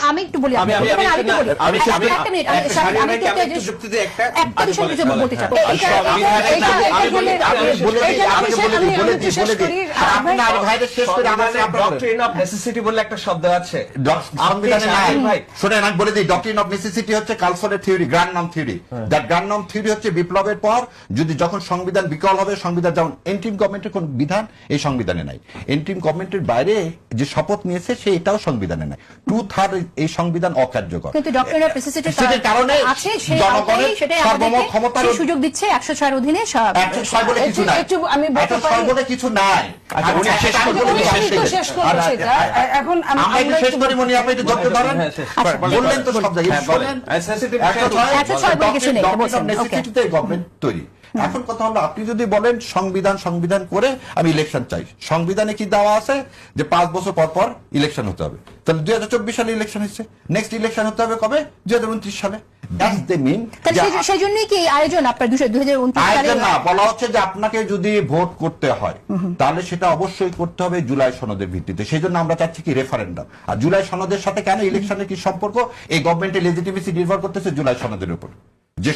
আমি একটু বলি একটা মিনিট একটা বিষয় বলতে চাই ডক্ট্রিন অফ নেসেসিটি বলে একটা শব্দ আছে সংবিধানে নাই ভাই। শুনেন আমি বলে দিই, ডক্ট্রিন অফ নেসেসিটি হচ্ছে কালসনের থিওরি, গ্রান্ডনাম থিওরি। দ্যাট গ্রান্ডনাম থিওরি হচ্ছে বিপ্লবের পর যখন সংবিধান বিকল হবে, সংবিধান যেমন এন্ট্রিম গভর্নমেন্টের কোন বিধান এই সংবিধানে নাই, এন্ট্রিম গভর্নমেন্টের বাইরে যে শপথ নিয়েছে সে এটাও সংবিধানে নাই, 2/3 এই সংবিধান অকার্যকর। কিন্তু ডক্ট্রিন অফ নেসেসিটির কারণে আছে, সেই জনগণের সার্বভৌম ক্ষমতার সুযোগ দিচ্ছে 106 এর অধীনে 106 বলে কিছু নাই, আমি 106 বলে কিছু নাই। এখন আমরা একটু শেষ করি, মনি আপনি একটু ধরতে পারেন, বললেন তো সব জায়গায় বলেন। গভর্নমেন্ট তৈরি। এখন কথা হলো, আপনি যদি বলেন সংবিধান করে আমি ইলেকশন চাই, সংবিধানে কি দেওয়া আছে যে 5 বছর পর পর ইলেকশন হতে হবে, তাহলে 2024 সালে ইলেকশন হচ্ছে, নেক্সট ইলেকশন হতে হবে কবে? 2029 সালে। সেই জন্যই কি আয়োজন আপনার 2029 সালে না, বলা হচ্ছে যে আপনাকে যদি ভোট করতে হয় তাহলে সেটা অবশ্যই করতে হবে জুলাই সনদের ভিত্তিতে। সেই জন্য আমরা চাচ্ছি কি রেফারেন্ডাম। আর জুলাই সনদের সাথে কেন ইলেকশনের কি সম্পর্ক? এই গভর্নমেন্টের লেজিটিমেসি নির্ভর করতেছে জুলাই সনদের উপর। যে